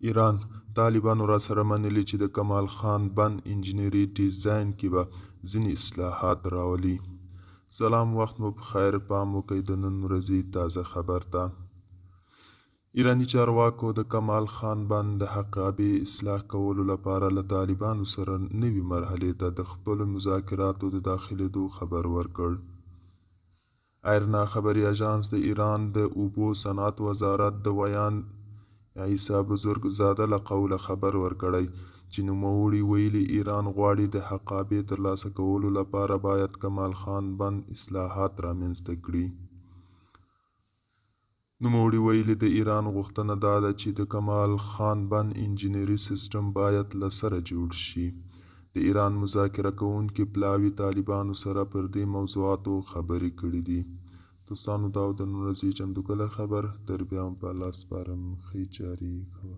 ایران طالبانو راسره منلي چې د کمال خان بند انجنیري ډیزاین کې به ځینې اصلاحات راولي. سلام، وخت مو په خیر. پام وکړئ د نن ورځې تازه خبر ته. ایراني چارواکو د کمال خان بند د حقابې اصلاح کولو لپاره له طالبانو سره نوې مرحلې ته د خپلو مذاکراتو د داخلېدو خبر ورکړ. ایرنا خبري اژانس د ایران د اوبو صنعت وزارت د ویان عیسی بزرګزاده له قوله خبر ورکړی چې نوموړي ویلي ایران غواړي د حقابې ترلاسه کولو لپاره باید کمال خان بند اصلاحات رامنځته کړي. نوموړي ویلي د ایران غوښتنه دا ده چې د کمال خان بند انجنیري سیسټم باید له سره جوړ شي. د ایران مذاکره کوونکي پلاوي طالبانو سره پر دې موضوعاتو خبرې کړې دي. دوستانو، دا د نن ورځې چمتو کړی خبر. تر بیا هم په الله سپارم. ښې چارې کوه.